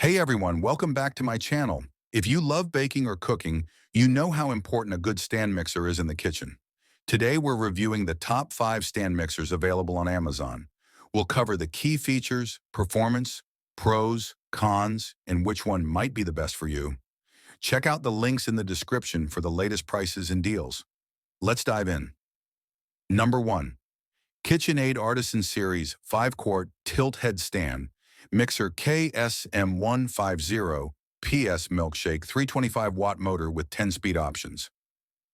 Hey everyone, welcome back to my channel. If you love baking or cooking, you know how important a good stand mixer is in the kitchen. Today we're reviewing the top 5 stand mixers available on Amazon. We'll cover the key features, performance, pros, cons, and which one might be the best for you. Check out the links in the description for the latest prices and deals. Let's dive in. Number 1. KitchenAid Artisan Series 5-quart tilt head stand, mixer KSM150 PS Milkshake 325-watt motor with 10-speed options.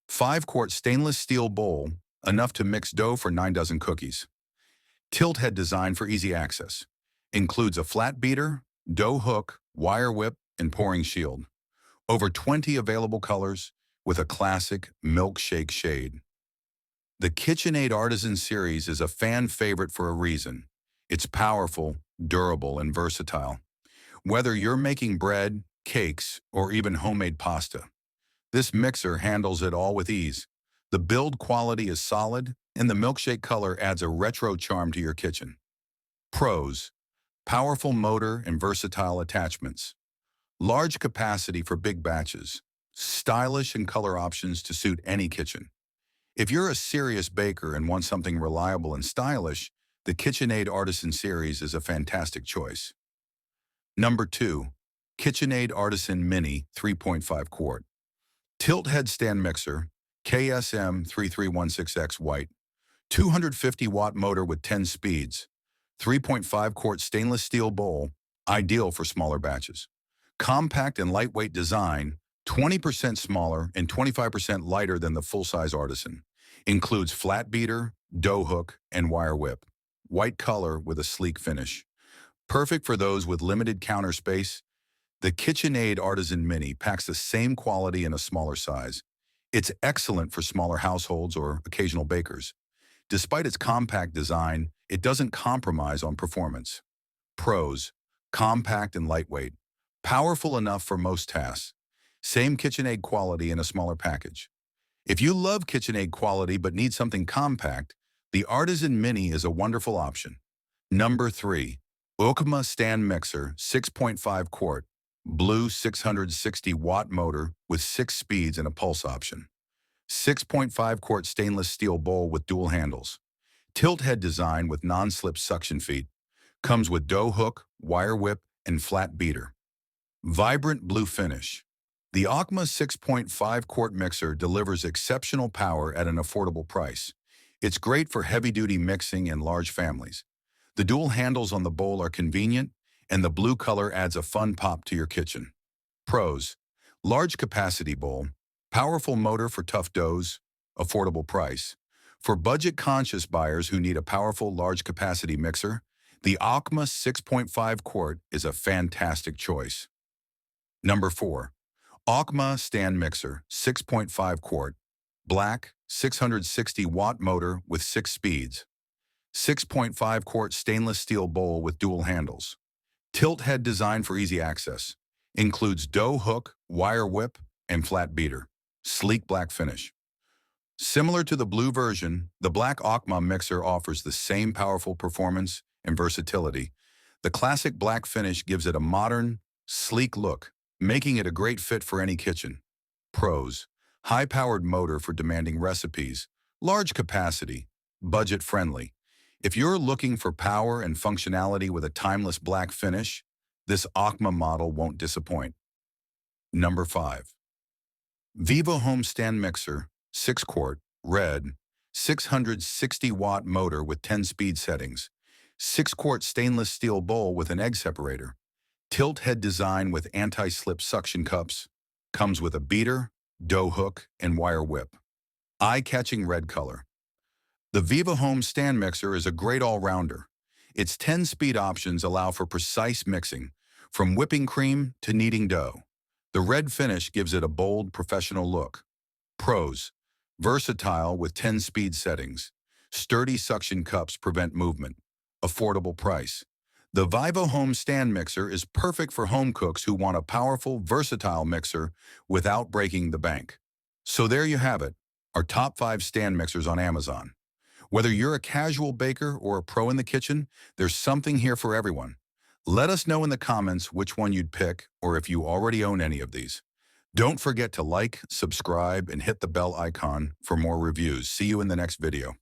5-quart stainless steel bowl, enough to mix dough for 9 dozen cookies. Tilt head design for easy access. Includes a flat beater, dough hook, wire whip, and pouring shield. Over 20 available colors with a classic milkshake shade. The KitchenAid Artisan series is a fan favorite for a reason. It's powerful, durable, and versatile. Whether you're making bread, cakes, or even homemade pasta, this mixer handles it all with ease. The build quality is solid, and the milkshake color adds a retro charm to your kitchen. Pros: powerful motor and versatile attachments. Large capacity for big batches. Stylish and color options to suit any kitchen. If you're a serious baker and want something reliable and stylish, the KitchenAid Artisan series is a fantastic choice. Number 2. KitchenAid Artisan Mini 3.5 quart. Tilt head stand mixer, KSM 3316X white, 250 watt motor with 10 speeds, 3.5 quart stainless steel bowl, ideal for smaller batches. Compact and lightweight design, 20% smaller and 25% lighter than the full-size Artisan. Includes flat beater, dough hook, and wire whip. White color with a sleek finish. Perfect for those with limited counter space. The KitchenAid Artisan Mini packs the same quality in a smaller size. It's excellent for smaller households or occasional bakers. Despite its compact design, it doesn't compromise on performance. Pros: compact and lightweight. Powerful enough for most tasks. Same KitchenAid quality in a smaller package. If you love KitchenAid quality but need something compact, the Artisan Mini is a wonderful option. Number 3. Aucma Stand Mixer 6.5 quart, blue 660 watt motor with 6 speeds and a pulse option. 6.5 quart stainless steel bowl with dual handles. Tilt head design with non-slip suction feet. Comes with dough hook, wire whip, and flat beater. Vibrant blue finish. The Aucma 6.5 quart mixer delivers exceptional power at an affordable price. It's great for heavy-duty mixing and large families. The dual handles on the bowl are convenient, and the blue color adds a fun pop to your kitchen. Pros: large capacity bowl, powerful motor for tough doughs, affordable price. For budget-conscious buyers who need a powerful large capacity mixer, the Aucma 6.5 quart is a fantastic choice. Number 4. Aucma Stand Mixer 6.5 quart, black 660 watt motor with 6 speeds. 6.5 quart stainless steel bowl with dual handles. Tilt head design for easy access. Includes dough hook, wire whip, and flat beater. Sleek black finish. Similar to the blue version, the black Aucma mixer offers the same powerful performance and versatility. The classic black finish gives it a modern, sleek look, making it a great fit for any kitchen. Pros: high-powered motor for demanding recipes, large capacity, budget-friendly. If you're looking for power and functionality with a timeless black finish, this Aucma model won't disappoint. Number 5. VIVOHOME Stand Mixer 6 quart, red, 660 watt motor with 10 speed settings. 6 quart stainless steel bowl with an egg separator. Tilt head design with anti-slip suction cups. Comes with a beater, dough hook, and wire whip. Eye-catching red color. The VIVOHOME stand mixer is a great all-rounder. Its 10-speed options allow for precise mixing, from whipping cream to kneading dough. The red finish gives it a bold, professional look. Pros: versatile with 10-speed settings. Sturdy suction cups prevent movement. Affordable price. The VIVOHOME stand mixer is perfect for home cooks who want a powerful, versatile mixer without breaking the bank. So there you have it, our top 5 stand mixers on Amazon. Whether you're a casual baker or a pro in the kitchen, there's something here for everyone. Let us know in the comments which one you'd pick or if you already own any of these. Don't forget to like, subscribe, and hit the bell icon for more reviews. See you in the next video.